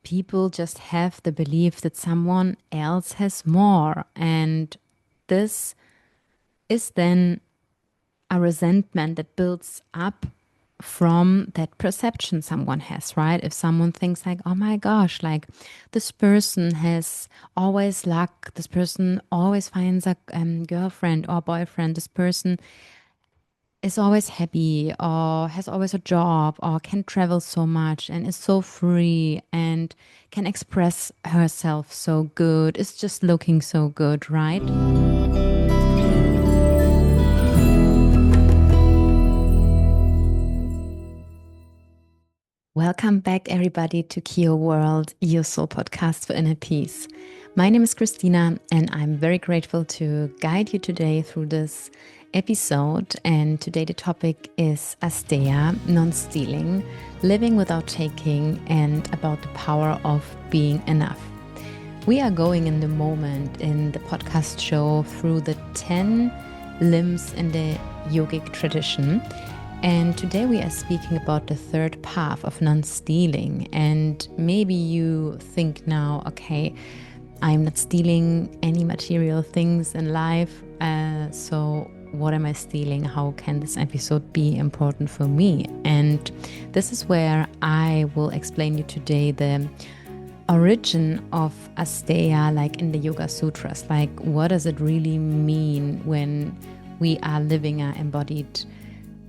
people just have the belief that someone else has more. And this is then a resentment that builds up from that perception someone has, right? If someone thinks like, oh my gosh, like this person has always luck, this person always finds a girlfriend or boyfriend, this person is always happy or has always a job or can travel so much and is so free and can express herself so good, is just looking so good, right? Welcome back, everybody, to Kio World, your soul podcast for inner peace. My name is Christina, and I'm very grateful to guide you today through this episode. And today, the topic is Asteya, non stealing, living without taking, and about the power of being enough. We are going in the moment in the podcast show through the 10 limbs in the yogic tradition. And today we are speaking about the third path of non-stealing. And maybe you think now, okay, I'm not stealing any material things in life. So what am I stealing? How can this episode be important for me? And this is where I will explain you today the origin of Asteya, like in the Yoga Sutras. Like, what does it really mean when we are living an embodied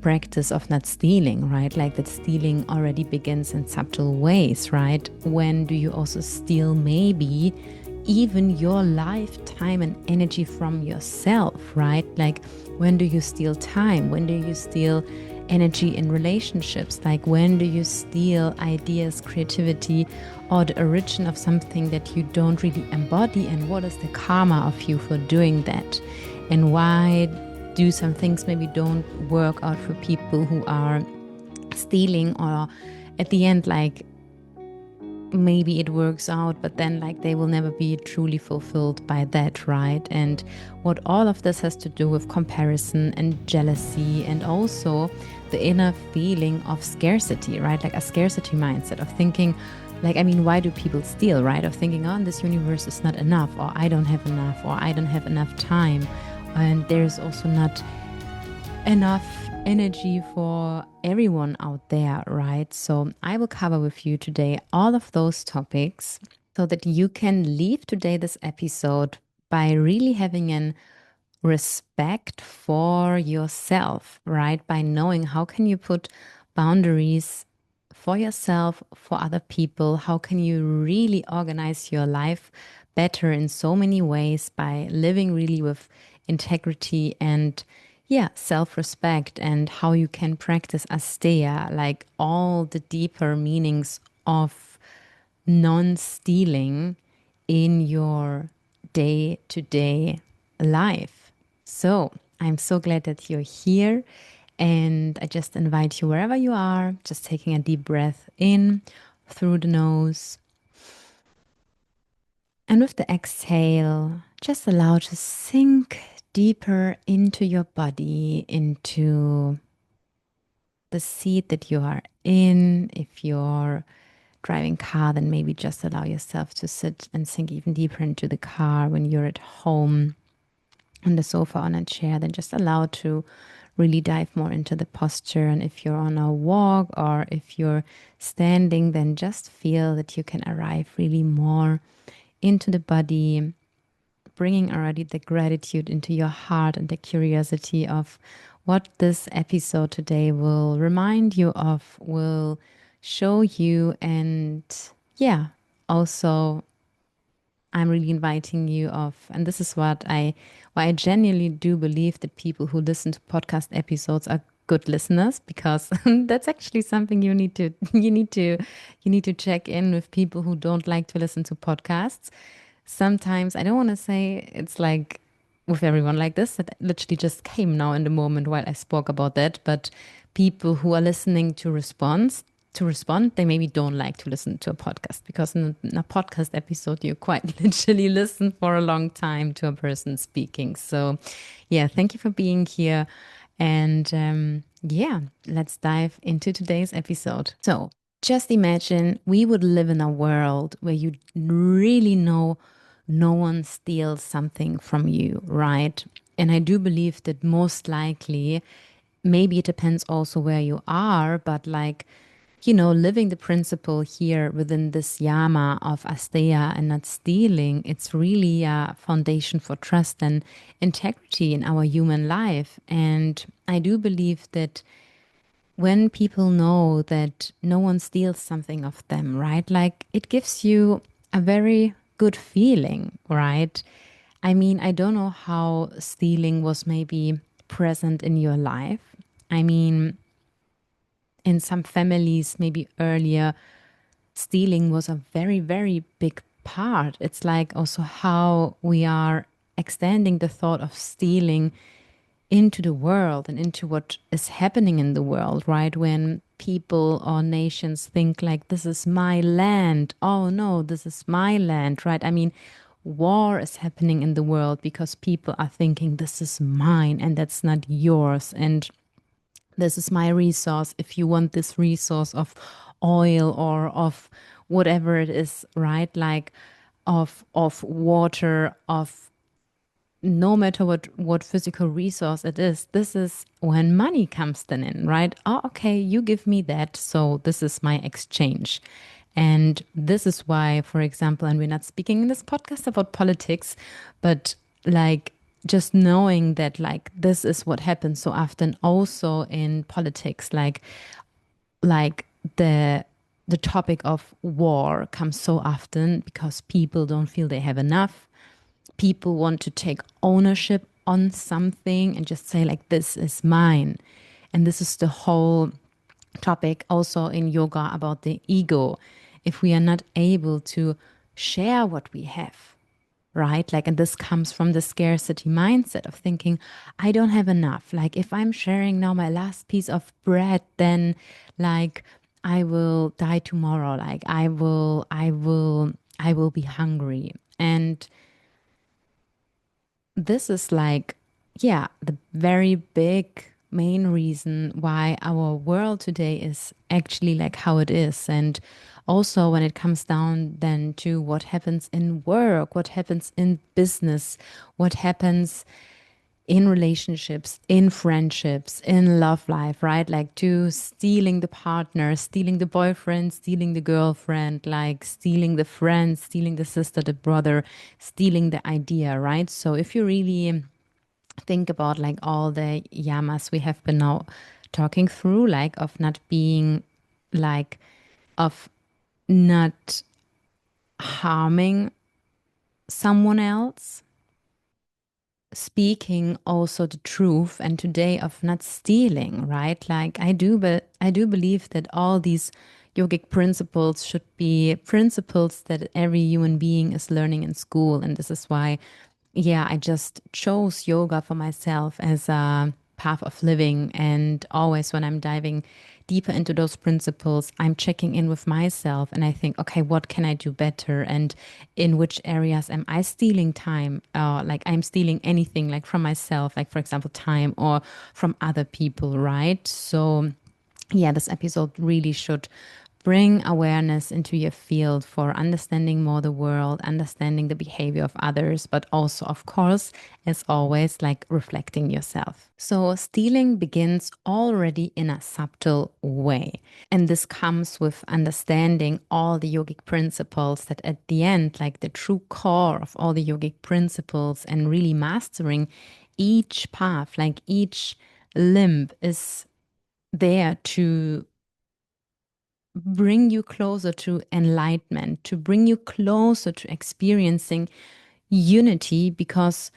practice of not stealing, right? Like that stealing already begins in subtle ways, right? When do you also steal maybe even your lifetime and energy from yourself, right? Like when do you steal time? When do you steal energy in relationships? Like when do you steal ideas, creativity, or the origin of something that you don't really embody? And what is the karma of you for doing that? And why do some things maybe don't work out for people who are stealing, or at the end, like maybe it works out, but then like they will never be truly fulfilled by that, right? And what all of this has to do with comparison and jealousy, and also the inner feeling of scarcity, right? Like a scarcity mindset of thinking, like, I mean, why do people steal, right? Of thinking, oh, this universe is not enough, or I don't have enough, or I don't have enough time. And there's also not enough energy for everyone out there, right? So I will cover with you today all of those topics so that you can leave today this episode by really having an respect for yourself, right? By knowing how can you put boundaries for yourself, for other people, how can you really organize your life better in so many ways by living really with integrity and self-respect, and how you can practice Asteya, like all the deeper meanings of non-stealing in your day-to-day life. So I'm so glad that you're here, and I just invite you wherever you are, just taking a deep breath in through the nose. And with the exhale, just allow to sink deeper into your body, into the seat that you are in. If you're driving car, then maybe just allow yourself to sit and sink even deeper into the car. When you're at home on the sofa, on a chair, then just allow to really dive more into the posture. And if you're on a walk or if you're standing, then just feel that you can arrive really more into the body, bringing already the gratitude into your heart and the curiosity of what this episode today will remind you of, will show you. And also I'm really inviting you of, and this is why I genuinely do believe that people who listen to podcast episodes are good listeners, because that's actually something you need to check in with people who don't like to listen to podcasts. Sometimes I don't want to say it's like with everyone like this, that literally just came now in the moment while I spoke about that, but people who are listening to respond, they maybe don't like to listen to a podcast, because in a podcast episode, you quite literally listen for a long time to a person speaking. So thank you for being here. And let's dive into today's episode. So Just imagine we would live in a world where you really know no one steals something from you, right? And I do believe that most likely, maybe it depends also where you are, but like, living the principle here within this yama of Asteya and not stealing, it's really a foundation for trust and integrity in our human life. And I do believe that when people know that no one steals something of them, right? Like it gives you a very good feeling, right? I mean, I don't know how stealing was maybe present in your life. I mean, in some families, maybe earlier, stealing was a very, very big part. It's like also how we are extending the thought of stealing into the world and into what is happening in the world, right? When people or nations think like, this is my land. Oh no, this is my land, right? I mean, war is happening in the world because people are thinking, this is mine and that's not yours. And this is my resource. If you want this resource of oil or of whatever it is, right? Like of water, of no matter what physical resource it is, this is when money comes then in, right? Oh, okay, you give me that, so this is my exchange. And this is why, for example, and we're not speaking in this podcast about politics, but like just knowing that like this is what happens so often also in politics, like the the topic of war comes so often because people don't feel they have enough. People want to take ownership on something and just say like this is mine. And this is the whole topic also in yoga about the ego. If we are not able to share what we have, right? Like, and this comes from the scarcity mindset of thinking, I don't have enough. Like, if I'm sharing now my last piece of bread, then like I will die tomorrow. Like, I will be hungry. And this is like, yeah, the very big main reason why our world today is actually like how it is. And also when it comes down then to what happens in work, what happens in business, what happens in relationships, in friendships, in love life, right? Like to stealing the partner, stealing the boyfriend, stealing the girlfriend, like stealing the friend, stealing the sister, the brother, stealing the idea, right? So if you really think about like all the yamas we have been now talking through, like of not being like, of not harming someone else, speaking also the truth, and today of not stealing, right? Like but I do believe that all these yogic principles should be principles that every human being is learning in school. And this is why, yeah, I just chose yoga for myself as a path of living. And always when I'm diving deeper into those principles, I'm checking in with myself and I think, okay, what can I do better? And in which areas am I stealing time? Like I'm stealing anything, like from myself, like for example, time or from other people, right? So yeah, this episode really should bring awareness into your field for understanding more the world, understanding the behavior of others, but also, of course, as always, like reflecting yourself. So, stealing begins already in a subtle way. And this comes with understanding all the yogic principles that at the end, like the true core of all the yogic principles, and really mastering each path, like each limb is there to bring you closer to enlightenment, to bring you closer to experiencing unity, because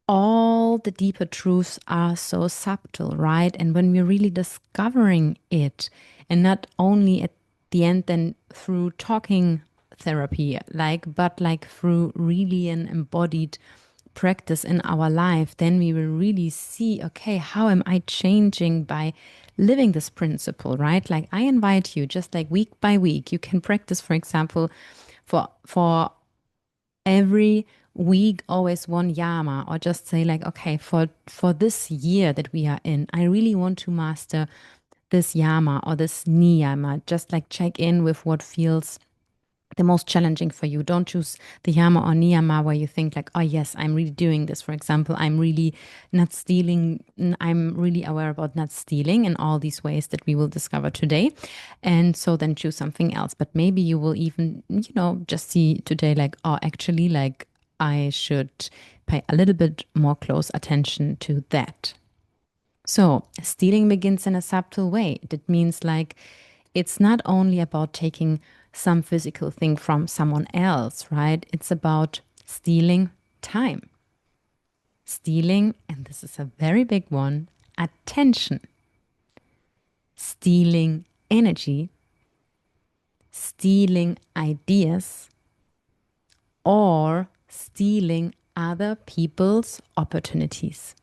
all the deeper truths are so subtle, right? And when we're really discovering it, and not only at the end, then through talking therapy, like, but like through really an embodied practice in our life, then we will really see, okay, how am I changing by living this principle, right? Like I invite you just like week by week, you can practice, for example, for every week always one yama, or just say like, okay, for this year that we are in, I really want to master this yama or this niyama. Just like check in with what feels the most challenging for you. Don't choose the yama or niyama where you think like, oh yes, I'm really doing this. For example, I'm really not stealing. I'm really aware about not stealing in all these ways that we will discover today. And so then choose something else. But maybe you will even, just see today like, oh, actually, like I should pay a little bit more close attention to that. So, stealing begins in a subtle way. That means like it's not only about taking some physical thing from someone else, right? It's about stealing time, stealing, and this is a very big one, attention, stealing energy, stealing ideas, or stealing other people's opportunities.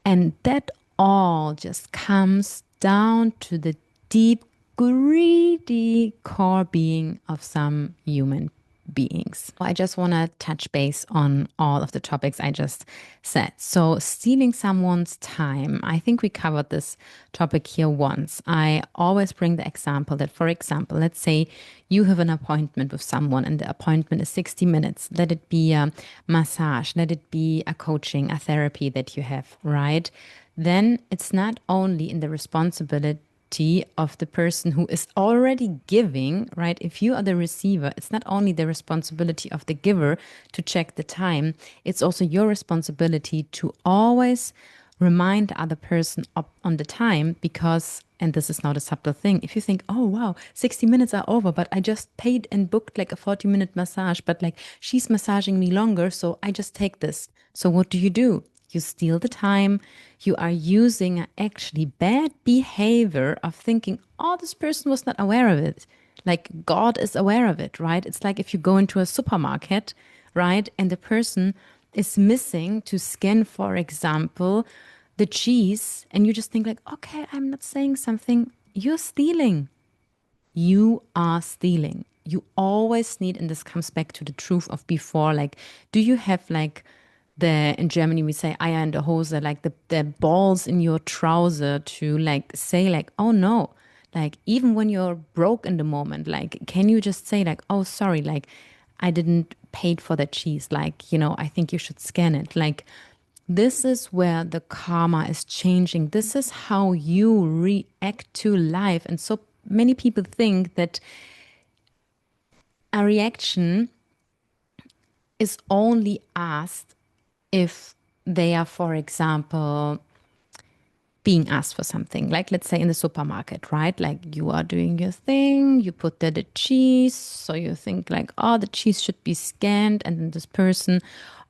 And that all just comes down to the deep, greedy core being of some human beings. I just want to touch base on all of the topics I just said. So, stealing someone's time, I think we covered this topic here once. I always bring the example that, for example, let's say you have an appointment with someone and the appointment is 60 minutes. Let it be a massage, let it be a coaching, a therapy that you have, right? Then it's not only in the responsibility of the person who is already giving, right? If you are the receiver, it's not only the responsibility of the giver to check the time, it's also your responsibility to always remind the other person up on the time because, and this is not a subtle thing, if you think, oh wow, 60 minutes are over, but I just paid and booked like a 40-minute massage, but like she's massaging me longer, so I just take this. So what do? You steal the time. You are using actually bad behavior of thinking, oh, this person was not aware of it. Like God is aware of it, right? It's like if you go into a supermarket, right? And the person is missing to scan, for example, the cheese. And you just think like, okay, I'm not saying something. You're stealing. You are stealing. You always need, and this comes back to the truth of before, like, do you have like in Germany we say Eier in der Hose, like the balls in your trouser to like say like, oh no, like even when you're broke in the moment, like can you just say like, oh sorry, like I didn't paid for the cheese, like, I think you should scan it. Like this is where the karma is changing. This is how you react to life. And so many people think that a reaction is only asked if they are, for example, being asked for something. Like, let's say in the supermarket, right? Like, you are doing your thing, you put there the cheese. So you think, like, oh, the cheese should be scanned. And then this person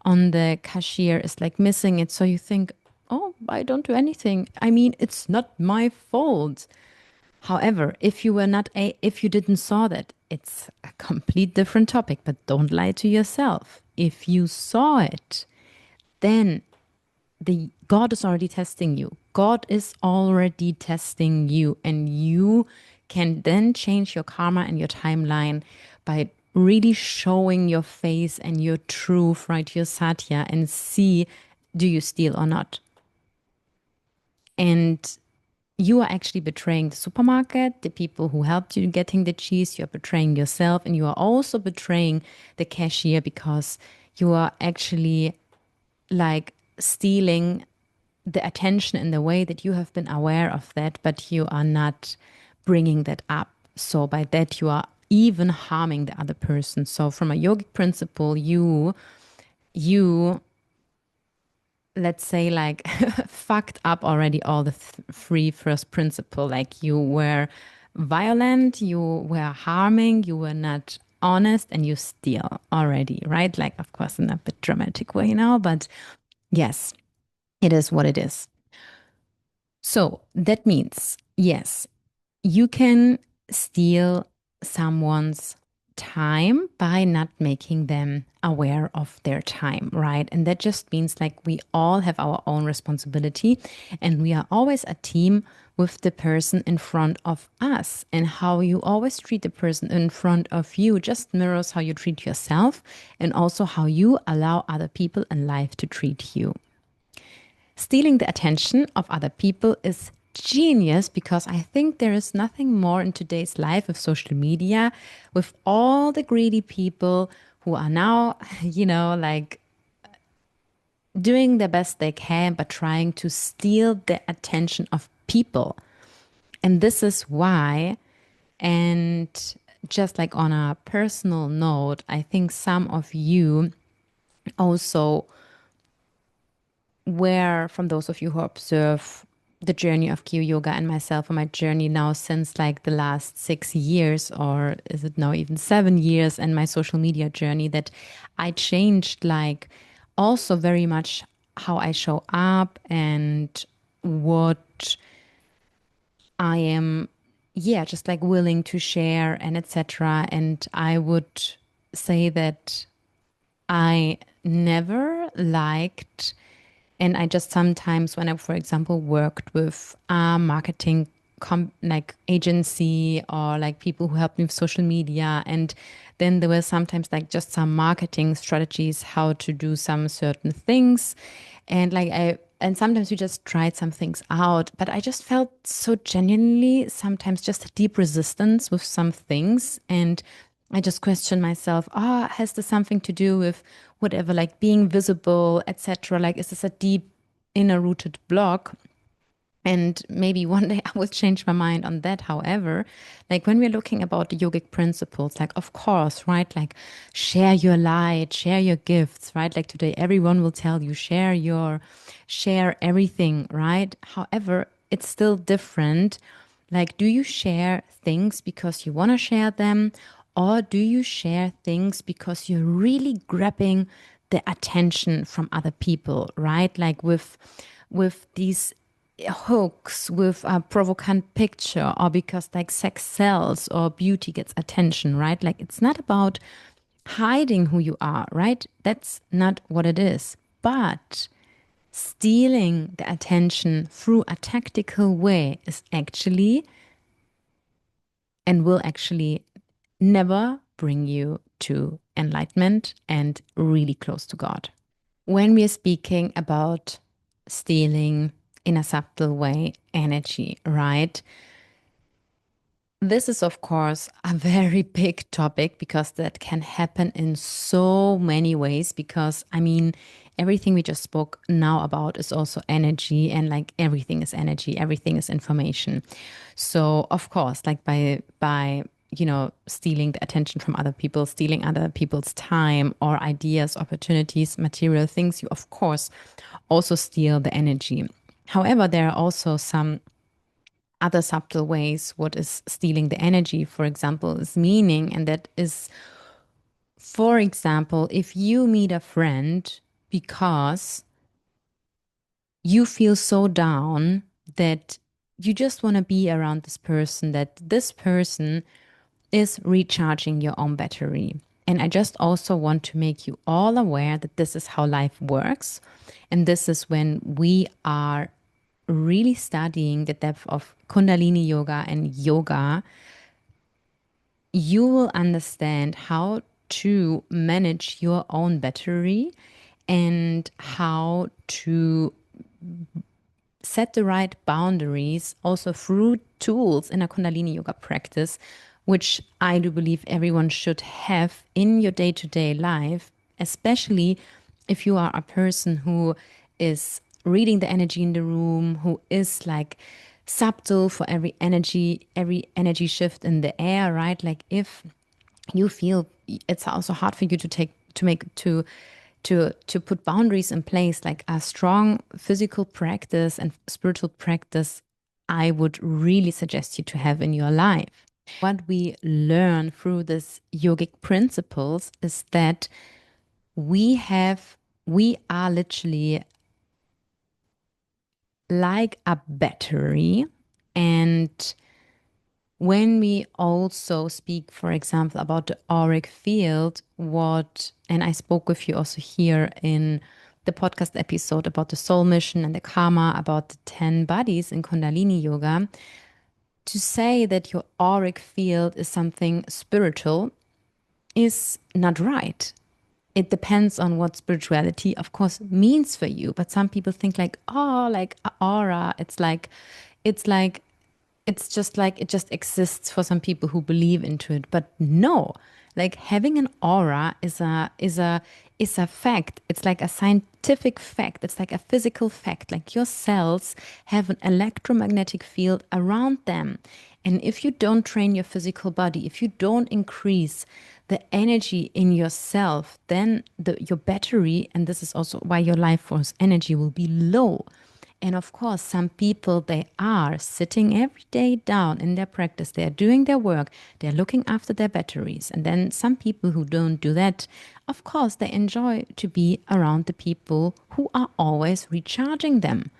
on the cashier is like missing it. So you think, oh, I don't do anything. I mean, it's not my fault. However, if you didn't saw that, it's a complete different topic, but don't lie to yourself. If you saw it, then the God is already testing you. God is already testing you, and you can then change your karma and your timeline by really showing your face and your truth, right? Your satya, and see, do you steal or not? And you are actually betraying the supermarket, the people who helped you getting the cheese. You're betraying yourself, and you are also betraying the cashier because you are actually like stealing the attention in the way that you have been aware of that, but you are not bringing that up. So by that, you are even harming the other person. So from a yogic principle, you let's say like fucked up already all the three first principle. Like you were violent, you were harming, you were not honest, and you steal already, right? Like of course in a bit dramatic way now, but yes, it is what it is. So that means, yes, you can steal someone's time by not making them aware of their time, right? And that just means like we all have our own responsibility and we are always a team with the person in front of us. And how you always treat the person in front of you just mirrors how you treat yourself and also how you allow other people in life to treat you. Stealing the attention of other people is genius because I think there is nothing more in today's life with social media, with all the greedy people who are now, like doing the best they can, but trying to steal the attention of people. And this is why, and just like on a personal note, I think some of you also where from those of you who observe the journey of Q yoga and myself and my journey now since like the last 6 years, or is it now even 7 years, and my social media journey, that I changed like also very much how I show up and what I am, yeah, just like willing to share and etc. And I would say that I never liked, and I just sometimes, when I, for example, worked with a marketing like agency or like people who helped me with social media, and then there were sometimes like just some marketing strategies, how to do some certain things, and and sometimes we just tried some things out, but I just felt so genuinely sometimes just a deep resistance with some things, and I just question myself, has this something to do with whatever, like being visible, etc.? Like, is this a deep inner rooted block? And maybe one day I will change my mind on that. However, like when we're looking about the yogic principles, like, of course, right? Like, share your light, share your gifts, right? Like today, everyone will tell you, share everything, right? However, it's still different. Like, do you share things because you want to share them? Or do you share things because you're really grabbing the attention from other people, right? Like with these hooks, with a provocant picture, or because like sex sells or beauty gets attention, right? Like it's not about hiding who you are, right? That's not what it is. But stealing the attention through a tactical way is actually and will actually never bring you to enlightenment and really close to God. When we are speaking about stealing in a subtle way energy, right? This is, of course, a very big topic because that can happen in so many ways. Because, I mean, everything we just spoke now about is also energy, and like everything is energy, everything is information. So, of course, like by stealing the attention from other people, stealing other people's time or ideas, opportunities, material things, you, of course, also steal the energy. However, there are also some other subtle ways what is stealing the energy, for example, is meaning. And that is, for example, if you meet a friend because you feel so down that you just want to be around this person, that this person is recharging your own battery. And I just also want to make you all aware that this is how life works. And this is when we are really studying the depth of Kundalini yoga and yoga, you will understand how to manage your own battery and how to set the right boundaries also through tools in a Kundalini yoga practice, which I do believe everyone should have in your day to day life, especially if you are a person who is reading the energy in the room, who is like subtle for every energy shift in the air, right? Like if you feel it's also hard for you to take to make to put boundaries in place, like a strong physical practice and spiritual practice, I would really suggest you to have in your life. What we learn through this yogic principles is that we are literally like a battery. And when we also speak, for example, about the auric field, and I spoke with you also here in the podcast episode about the soul mission and the karma, about the 10 bodies in Kundalini yoga, to say that your auric field is something spiritual is not right. It depends on what spirituality, of course, means for you. But some people think like, oh, like a aura, it's like it's like it's just like it just exists for some people who believe into it, but no, like having an aura is a fact. It's like a scientific fact. It's like a physical fact. Like your cells have an electromagnetic field around them, and if you don't train your physical body, if you don't increase the energy in yourself, then your battery, and this is also why your life force energy will be low. And of course, some people, they are sitting every day down in their practice. They're doing their work. They're looking after their batteries. And then some people who don't do that, of course, they enjoy to be around the people who are always recharging them.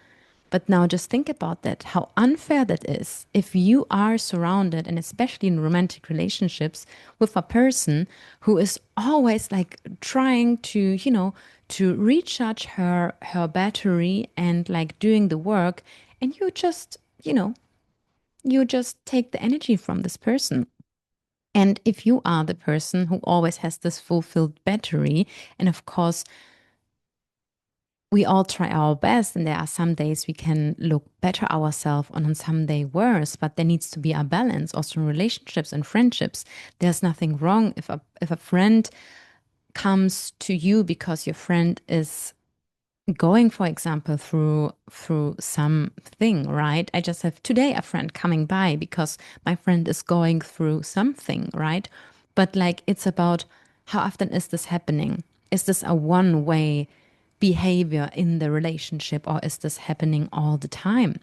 But now just think about that, how unfair that is. If you are surrounded, and especially in romantic relationships, with a person who is always like trying to, to recharge her battery and like doing the work, and you just take the energy from this person. And if you are the person who always has this fulfilled battery, and of course, we all try our best, and there are some days we can look better ourselves and on some day worse, but there needs to be a balance also in relationships and friendships. There's nothing wrong if a friend comes to you because your friend is going, for example, through something, right? I just have today a friend coming by because my friend is going through something, right? But like it's about how often is this happening? Is this a one-way behavior in the relationship, or is this happening all the time?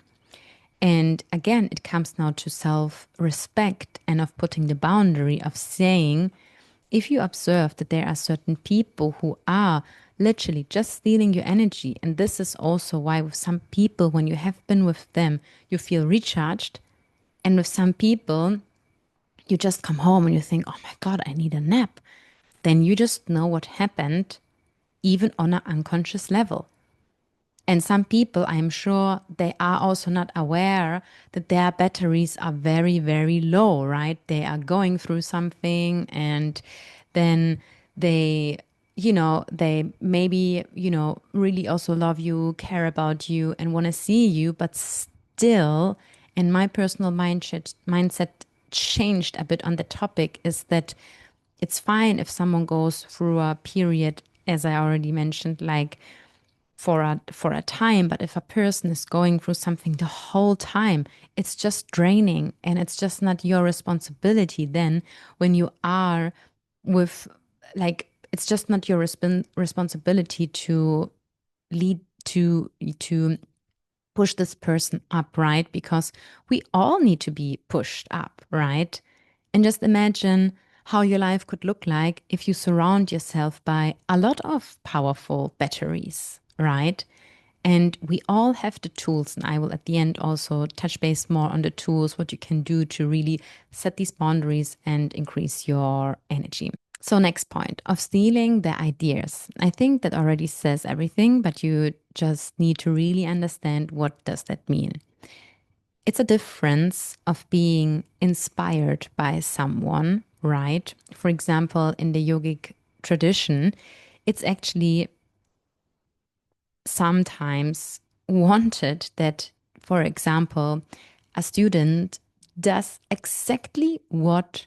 And again, it comes now to self respect and of putting the boundary of saying, if you observe that there are certain people who are literally just stealing your energy, and this is also why with some people, when you have been with them, you feel recharged. And with some people, you just come home and you think, oh my God, I need a nap. Then you just know what happened, even on an unconscious level. And some people, I'm sure, they are also not aware that their batteries are very, very low, right? They are going through something, and then they maybe, really also love you, care about you, and want to see you, but still, and my personal mindset changed a bit on the topic, is that it's fine if someone goes through a period, as I already mentioned, like for a time. But if a person is going through something the whole time, it's just draining, and it's just not your responsibility then when you are with, like, it's just not your responsibility to lead to push this person up, right? Because we all need to be pushed up, right? And just imagine how your life could look like if you surround yourself by a lot of powerful batteries, right? And we all have the tools. And I will at the end also touch base more on the tools, what you can do to really set these boundaries and increase your energy. So, next point of stealing the ideas. I think that already says everything, but you just need to really understand what does that mean. It's a difference of being inspired by someone, right? For example, in the yogic tradition, it's actually sometimes wanted that, for example, a student does exactly what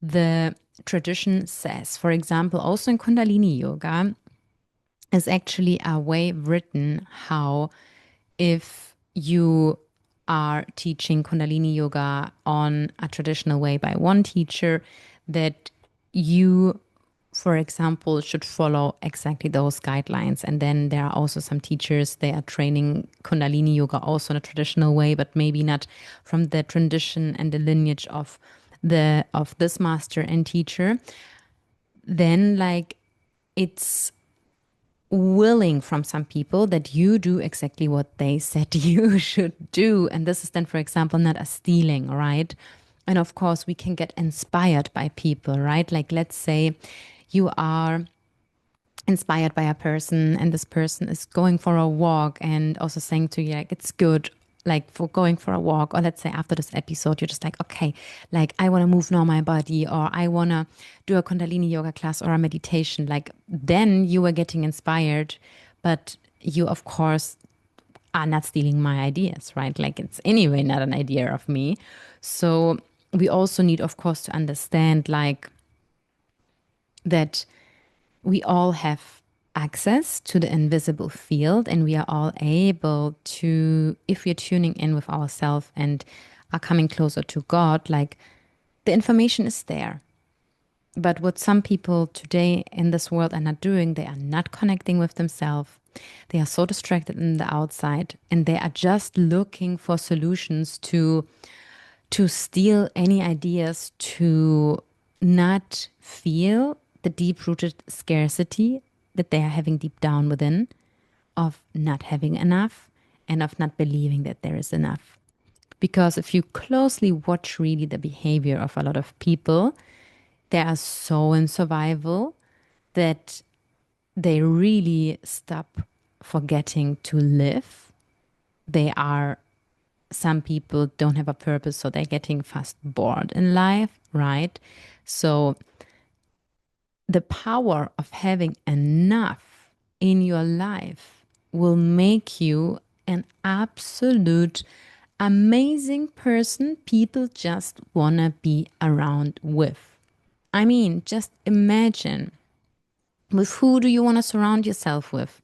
the tradition says. For example, also in Kundalini Yoga is actually a way written how, if you are teaching Kundalini Yoga on a traditional way by one teacher, that you, for example, should follow exactly those guidelines. And then there are also some teachers, they are training Kundalini Yoga also in a traditional way, but maybe not from the tradition and the lineage of this master and teacher. Then like it's willing from some people that you do exactly what they said you should do. And this is then, for example, not a stealing, right? And of course, we can get inspired by people, right? Like, let's say you are inspired by a person, and this person is going for a walk and also saying to you, like, it's good, like, for going for a walk. Or let's say after this episode, you're just like, okay, like, I want to move now my body, or I want to do a Kundalini yoga class or a meditation. Like, then you are getting inspired, but you, of course, are not stealing my ideas, right? Like it's anyway not an idea of me. So we also need, of course, to understand like that we all have access to the invisible field, and we are all able to, if we're tuning in with ourselves and are coming closer to God, like the information is there. But what some people today in this world are not doing, they are not connecting with themselves. They are so distracted in the outside, and they are just looking for solutions to steal any ideas, to not feel the deep rooted scarcity that they are having deep down within, of not having enough and of not believing that there is enough. Because if you closely watch really the behavior of a lot of people, they are so in survival that they really stop forgetting to live. They are, some people don't have a purpose, so they're getting fast bored in life, right? So the power of having enough in your life will make you an absolute amazing person people just wanna be around with. I mean, just imagine, with who do you want to surround yourself with?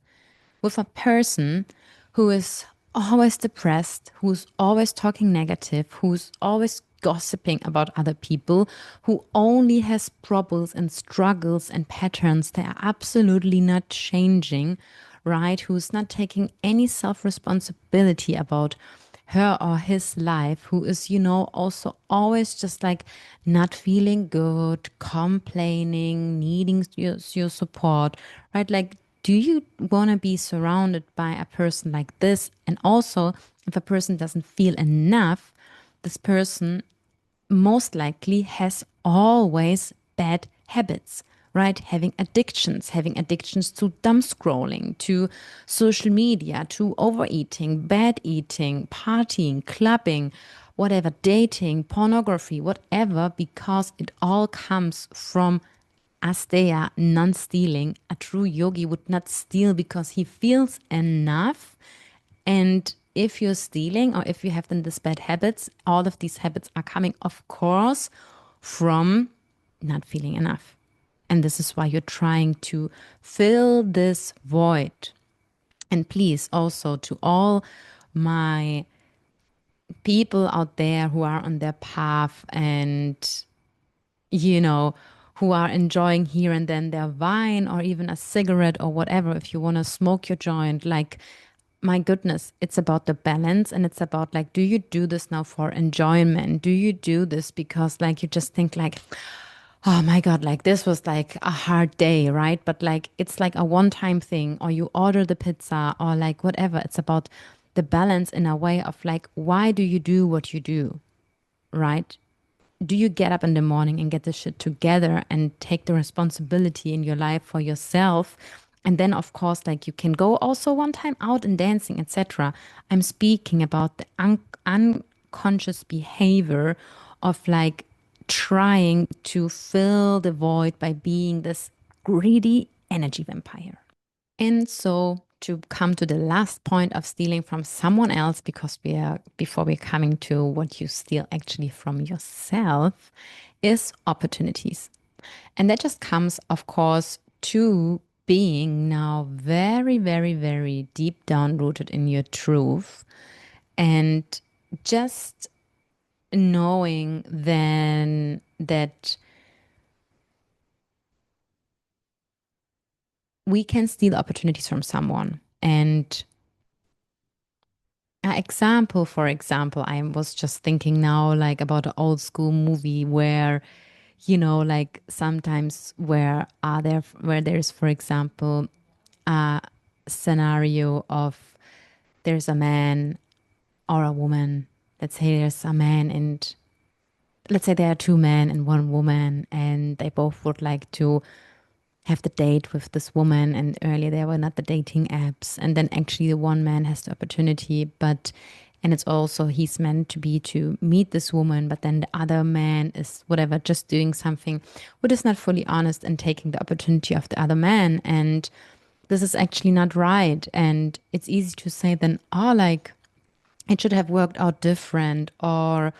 With a person who is always depressed, who's always talking negative, who's always gossiping about other people, who only has troubles and struggles and patterns that are absolutely not changing, right? Who's not taking any self responsibility about her or his life, who is, also always just like not feeling good, complaining, needing your support, right? Like, do you want to be surrounded by a person like this? And also, if a person doesn't feel enough, this person most likely has always bad habits, right? Having addictions to dumb scrolling, to social media, to overeating, bad eating, partying, clubbing, whatever, dating, pornography, whatever, because it all comes from Asteya, non stealing. A true yogi would not steal because he feels enough. And if you're stealing, or if you have then these bad habits, all of these habits are coming, of course, from not feeling enough. And this is why you're trying to fill this void. And please, also to all my people out there who are on their path and, you know, who are enjoying here and then their wine or even a cigarette or whatever, if you want to smoke your joint, like, my goodness, it's about the balance, and it's about like, do you do this now for enjoyment? Do you do this because like you just think like, oh my God, like this was like a hard day, right? But like it's like a one-time thing, or you order the pizza or like whatever. It's about the balance in a way of like, why do you do what you do, right? Do you get up in the morning and get this shit together and take the responsibility in your life for yourself? And then, of course, like you can go also one time out and dancing, etc. I'm speaking about the unconscious behavior of like trying to fill the void by being this greedy energy vampire. And so, to come to the last point of stealing from someone else, because we are, before we're coming to what you steal actually from yourself, is opportunities. And that just comes, of course, to being now very, very, very deep down rooted in your truth, and just knowing then that we can steal opportunities from someone. And an example, for example, I was just thinking now like about an old school movie where, like sometimes where there's, for example, a scenario of there's a man or a woman. Let's say there's a man, and let's say there are two men and one woman, and they both would like to have the date with this woman. And earlier there were not the dating apps, and then actually the one man has the opportunity, but and it's also he's meant to be to meet this woman, but then the other man is whatever, just doing something which is not fully honest and taking the opportunity of the other man. And this is actually not right. And it's easy to say then, oh, like it should have worked out different, or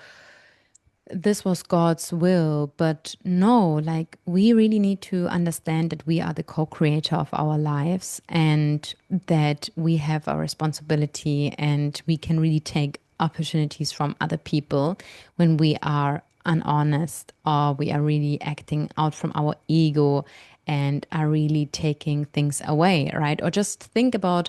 this was God's will. But no, like we really need to understand that we are the co creator of our lives and that we have a responsibility and we can really take opportunities from other people when we are unhonest or we are really acting out from our ego and are really taking things away, right? Or just think about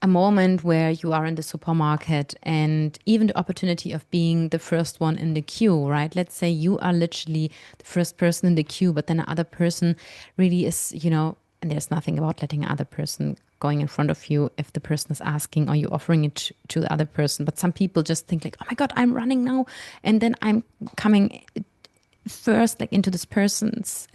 a moment where you are in the supermarket and even the opportunity of being the first one in the queue, right? Let's say you are literally the first person in the queue, but then another person really is, and there's nothing about letting another person going in front of you if the person is asking or you offering it to the other person. But some people just think like, oh my God, I'm running now. And then I'm coming first like into this person's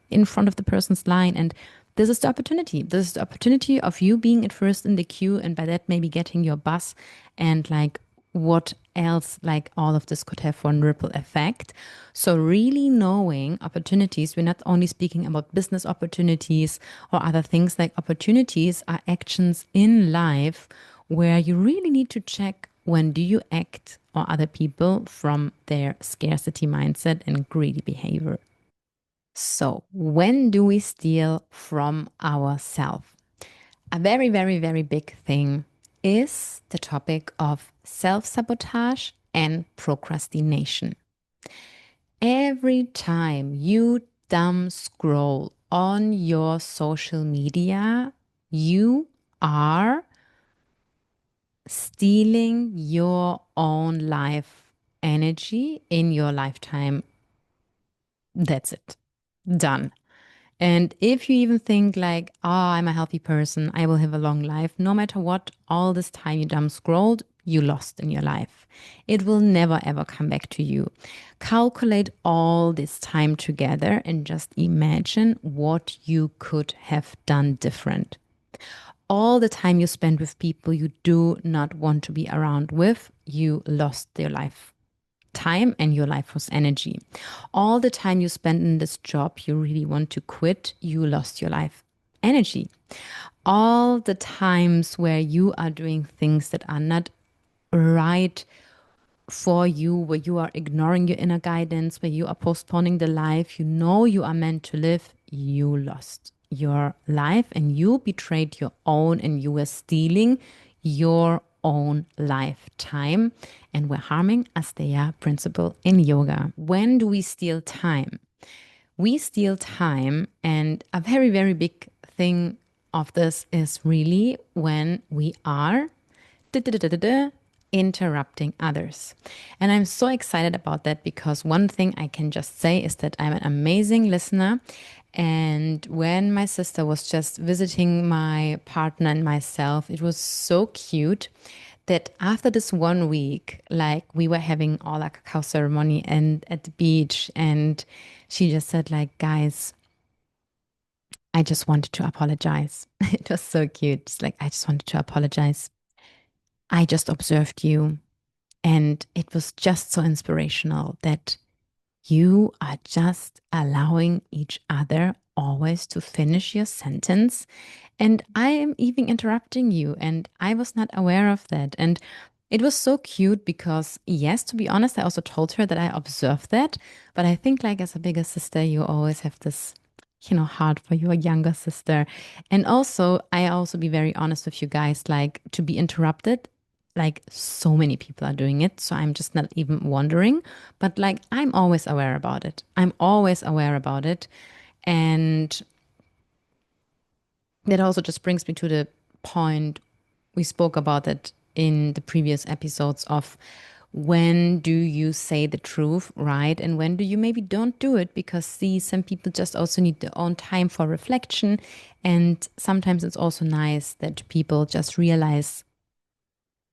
in front of the person's line, and this is the opportunity, this is the opportunity of you being at first in the queue, and by that maybe getting your bus, and like what else like all of this could have for a ripple effect. So really knowing opportunities, we're not only speaking about business opportunities or other things, like opportunities are actions in life where you really need to check, when do you act or other people from their scarcity mindset and greedy behavior. So, when do we steal from ourselves? A very, very, very big thing is the topic of self sabotage and procrastination. Every time you dumb scroll on your social media, you are stealing your own life energy in your lifetime. That's it. Done. And if you even think like, oh, I'm a healthy person, I will have a long life, no matter what, all this time you dumb scrolled, you lost in your life. It will never ever come back to you. Calculate all this time together and just imagine what you could have done different. All the time you spend with people you do not want to be around with, you lost their life time and your life was energy. All the time you spend in this job you really want to quit, you lost your life energy. All the times where you are doing things that are not right for you, where you are ignoring your inner guidance, where you are postponing the life you know you are meant to live, you lost your life and you betrayed your own, and you were stealing your own lifetime. And we're harming Asteya principle in yoga. When do we steal time? We steal time, and a very, very big thing of this is really when we are interrupting others. And I'm so excited about that because one thing I can just say is that I'm an amazing listener. And when my sister was just visiting my partner and myself, it was so cute that after this 1 week, like we were having all our cacao ceremony and at the beach, and she just said, like, guys, I just wanted to apologize. It was so cute. It's like, I just wanted to apologize. I just observed you. And it was just so inspirational that you are just allowing each other always to finish your sentence. And I am even interrupting you. And I was not aware of that. And it was so cute because, yes, to be honest, I also told her that I observed that. But I think, like, as a bigger sister, you always have this, heart for your younger sister. And also, I also be very honest with you guys, like, to be interrupted, like so many people are doing it. So I'm just not even wondering, but like I'm always aware about it. I'm always aware about it. And that also just brings me to the point we spoke about it in the previous episodes of, when do you say the truth, right? And when do you maybe don't do it? Because see, some people just also need their own time for reflection. And sometimes it's also nice that people just realize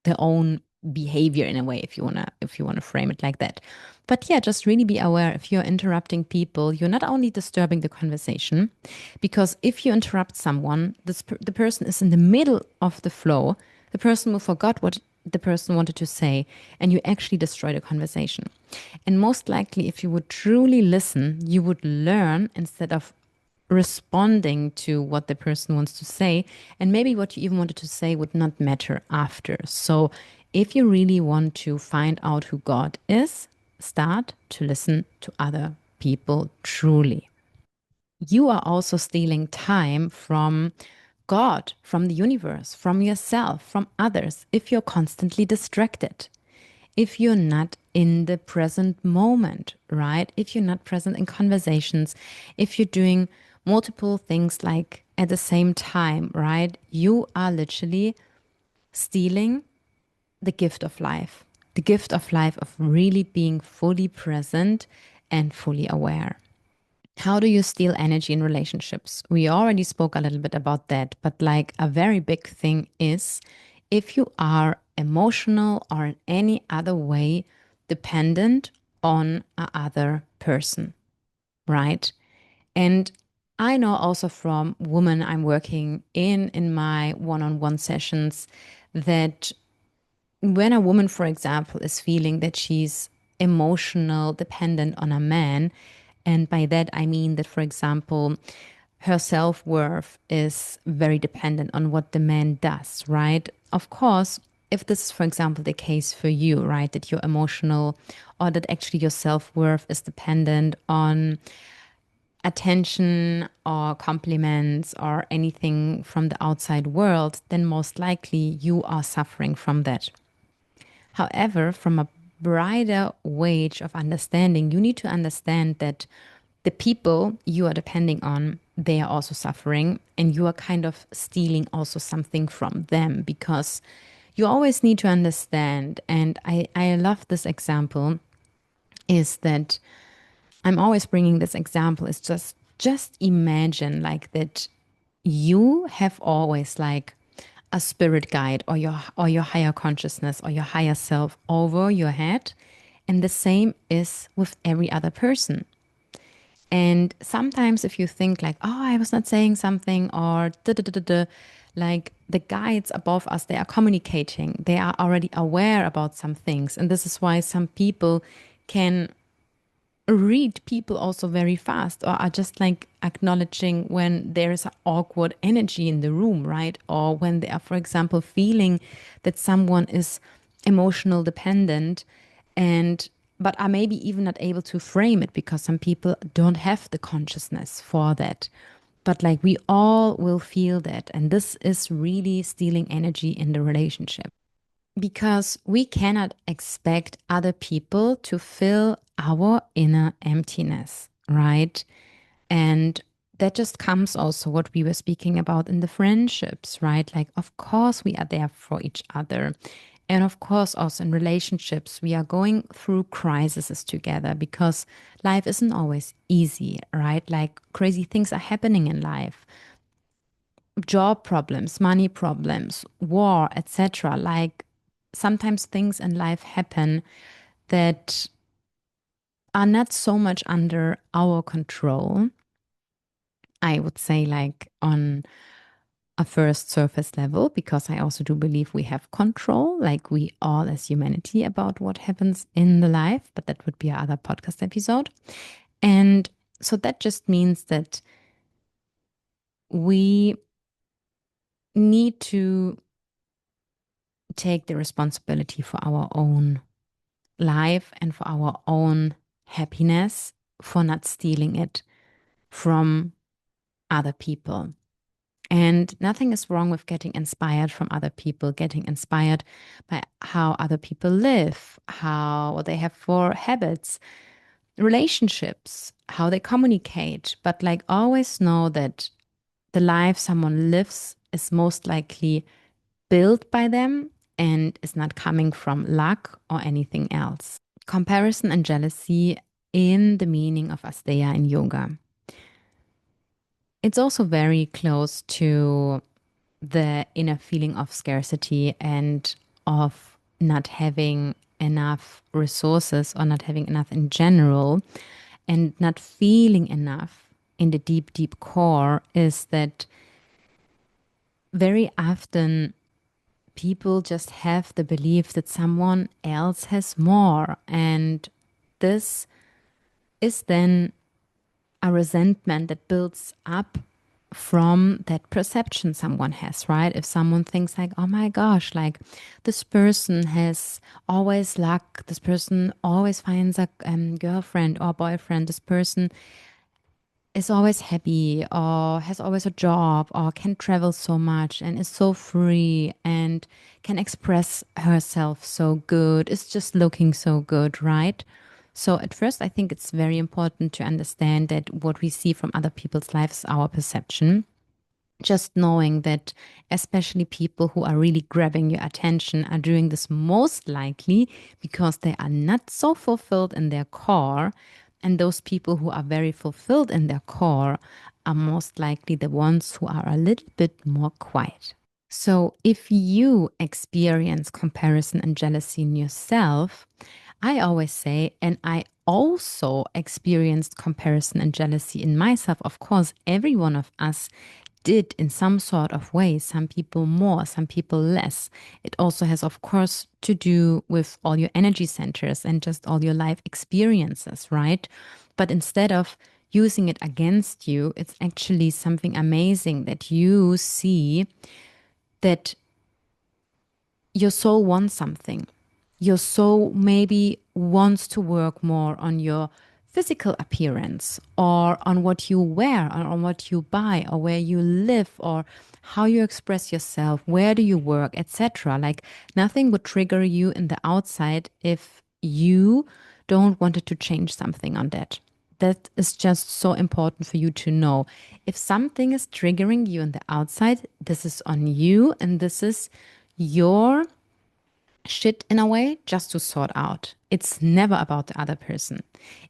their own behavior in a way, if you wanna frame it like that. But yeah, just really be aware, if you're interrupting people, you're not only disturbing the conversation, because if you interrupt someone, the person is in the middle of the flow, the person will forgot what the person wanted to say, and you actually destroy the conversation. And most likely, if you would truly listen, you would learn instead of responding to what the person wants to say. And maybe what you even wanted to say would not matter after. So if you really want to find out who God is, start to listen to other people truly. You are also stealing time from God, from the universe, from yourself, from others, if you're constantly distracted, if you're not in the present moment, right? If you're not present in conversations, if you're doing multiple things like at the same time, right? You are literally stealing the gift of life, the gift of life of really being fully present and fully aware. How do you steal energy in relationships? We already spoke a little bit about that, but like a very big thing is if you are emotional or in any other way dependent on a other person, right? And I know also from women I'm working in my one-on-one sessions that when a woman, for example, is feeling that she's emotional dependent on a man, and by that I mean that, for example, her self-worth is very dependent on what the man does, right? Of course, if this is, for example, the case for you, right, that you're emotional or that actually your self-worth is dependent on attention or compliments or anything from the outside world, then most likely you are suffering from that. However, from a brighter wage of understanding, you need to understand that the people you are depending on, they are also suffering, and you are kind of stealing also something from them because you always need to understand. And I love this example is that I'm always bringing this example is just imagine like that you have always like a spirit guide or your higher consciousness or your higher self over your head, and the same is with every other person. And sometimes if you think like, oh, I was not saying something or da da da da da, like the guides above us, they are communicating, they are already aware about some things, and this is why some people can read people also very fast or are just like acknowledging when there is an awkward energy in the room, right? Or when they are, for example, feeling that someone is emotional dependent and but are maybe even not able to frame it because some people don't have the consciousness for that. But like we all will feel that. And this is really stealing energy in the relationship because we cannot expect other people to fill our inner emptiness, right? And that just comes also what we were speaking about in the friendships, right? Like, of course, we are there for each other. And of course, also in relationships, we are going through crises together because life isn't always easy, right? Like, crazy things are happening in life, job problems, money problems, war, etc. Like sometimes things in life happen that are not so much under our control. I would say like on a first surface level, because I also do believe we have control, like we all as humanity, about what happens in the life, but that would be another podcast episode. And so that just means that we need to take the responsibility for our own life and for our own happiness, for not stealing it from other people. And nothing is wrong with getting inspired from other people, getting inspired by how other people live, how they have for habits, relationships, how they communicate. But like always know that the life someone lives is most likely built by them and is not coming from luck or anything else. Comparison and jealousy in the meaning of Asteya in yoga. It's also very close to the inner feeling of scarcity and of not having enough resources or not having enough in general and not feeling enough in the deep, deep core is that very often people just have the belief that someone else has more. And this is then a resentment that builds up from that perception someone has, right? If someone thinks like, oh my gosh, like this person has always luck, this person always finds a girlfriend or boyfriend, this person is always happy or has always a job or can travel so much and is so free and can express herself so good, is just looking so good, right? So at first, I think it's very important to understand that what we see from other people's lives is our perception. Just knowing that, especially people who are really grabbing your attention, are doing this most likely because they are not so fulfilled in their core. And those people who are very fulfilled in their core are most likely the ones who are a little bit more quiet. So, if you experience comparison and jealousy in yourself, I always say, and I also experienced comparison and jealousy in myself. Of course, every one of us did in some sort of way, some people more, some people less. It also has, of course, to do with all your energy centers and just all your life experiences, right? But instead of using it against you, it's actually something amazing that you see that your soul wants something. Your soul maybe wants to work more on your physical appearance or on what you wear or on what you buy or where you live or how you express yourself, where do you work, etc. Like nothing would trigger you in the outside if you don't wanted to change something on that. That is just so important for you to know. If something is triggering you on the outside, this is on you and this is your shit in a way just to sort out. It's never about the other person.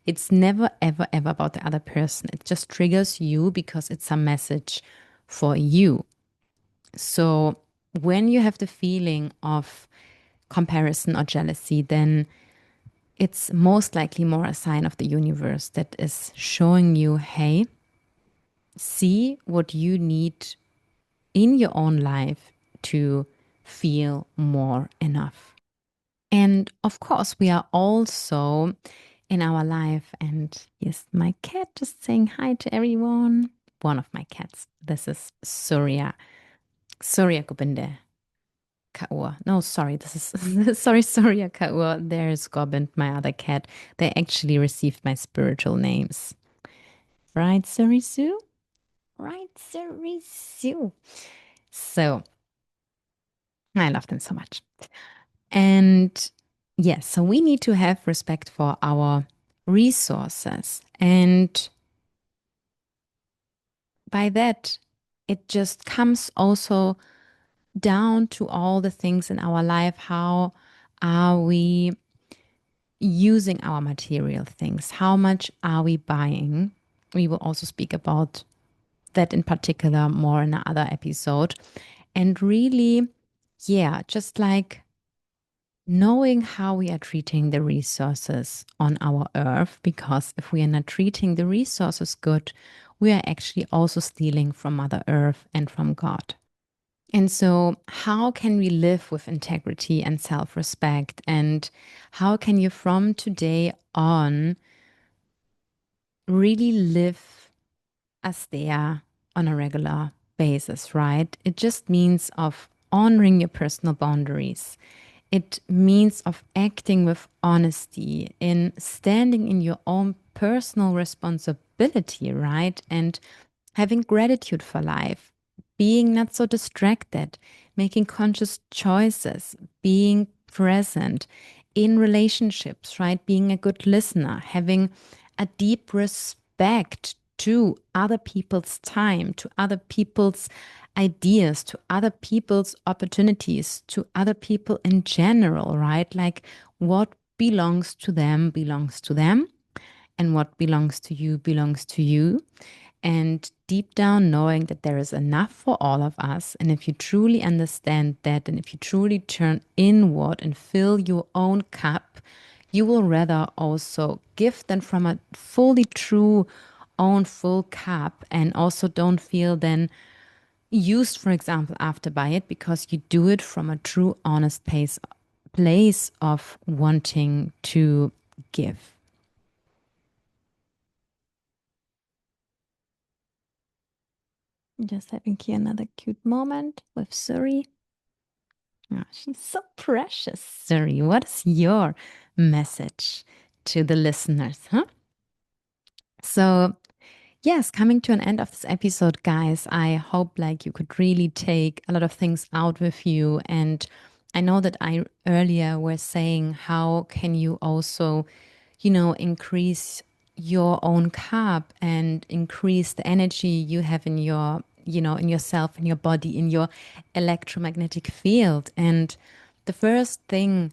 It's never, ever, ever about the other person. It just triggers you because it's a message for you. So when you have the feeling of comparison or jealousy, then it's most likely more a sign of the universe that is showing you, hey, see what you need in your own life to feel more enough. And of course, we are also in our life. And yes, my cat just saying hi to everyone. One of my cats. This is Surya. Surya Gobinde Kaur. No, sorry. This is, sorry, Surya Kaur. There's Gobind, my other cat. They actually received my spiritual names. Right, Surisu? Right, Surisu. So I love them so much. And yes, so we need to have respect for our resources. And by that, it just comes also down to all the things in our life. How are we using our material things? How much are we buying? We will also speak about that in particular more in another episode. And really, yeah, just like knowing how we are treating the resources on our earth, because if we are not treating the resources good, we are actually also stealing from Mother Earth and from God. And so, how can we live with integrity and self respect? And how can you, from today on, really live Asteya on a regular basis, right? It just means of honoring your personal boundaries. It means of acting with honesty, in standing in your own personal responsibility, right? And having gratitude for life, being not so distracted, making conscious choices, being present in relationships, right? Being a good listener, having a deep respect to other people's time, to other people's ideas, to other people's opportunities, to other people in general, right? Like what belongs to them, and what belongs to you belongs to you. And deep down, knowing that there is enough for all of us. And if you truly understand that, and if you truly turn inward and fill your own cup, you will rather also give than from a fully true own full cup, and also don't feel then used, for example, after by it, because you do it from a true, honest place of wanting to give. Just having here another cute moment with Suri. Oh, she's so precious, Suri. What is your message to the listeners, huh? So, yes, coming to an end of this episode, guys, I hope like you could really take a lot of things out with you. And I know that I earlier was saying, how can you also, increase your own cup and increase the energy you have in your, in yourself, in your body, in your electromagnetic field. And the first thing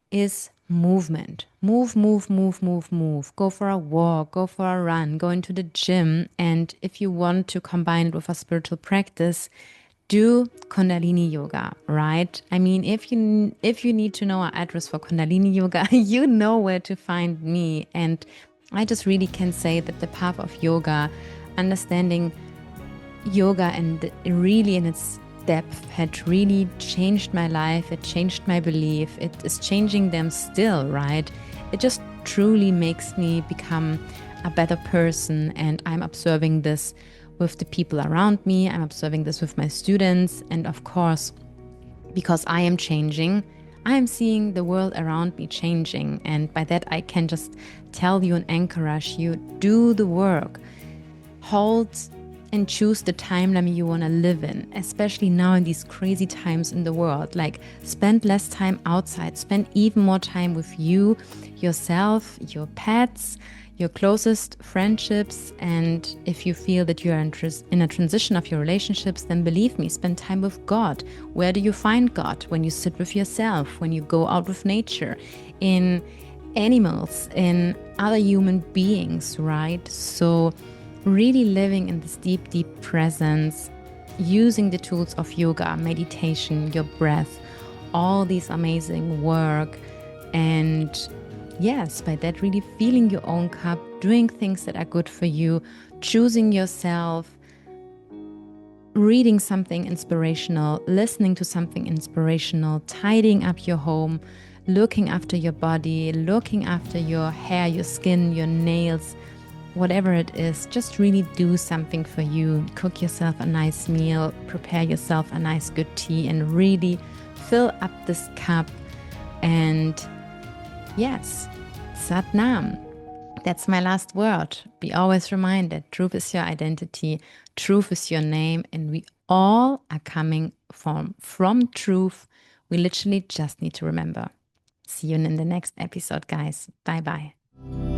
is movement. Move, move, move, move, move. Go for a walk, go for a run, go into the gym. And if you want to combine it with a spiritual practice, do Kundalini yoga, right? I mean, if you need to know our address for Kundalini yoga, you know where to find me. And I just really can say that the path of yoga, understanding yoga and really in its depth had really changed my life. It changed my belief. It is changing them still, right? It just truly makes me become a better person. And I'm observing this with the people around me. I'm observing this with my students. And of course, because I am changing, I am seeing the world around me changing. And by that, I can just tell you and encourage you, do the work. Hold and choose the timeline you want to live in, especially now in these crazy times in the world. Like, spend less time outside, spend even more time with you, yourself, your pets, your closest friendships. And if you feel that you are in a transition of your relationships, then believe me, spend time with God. Where do you find God? When you sit with yourself, when you go out with nature, in animals, in other human beings, right? So really living in this deep, deep presence, using the tools of yoga, meditation, your breath, all these amazing work. And yes, by that, really feeling your own cup, doing things that are good for you, choosing yourself, reading something inspirational, listening to something inspirational, tidying up your home, looking after your body, looking after your hair, your skin, your nails, whatever it is. Just really do something for you. Cook yourself a nice meal, prepare yourself a nice good tea, and really fill up this cup. And yes, Sat Nam. That's my last word. Be always reminded, truth is your identity, truth is your name, and we all are coming from truth. We literally just need to remember. See you in the next episode, guys. Bye bye.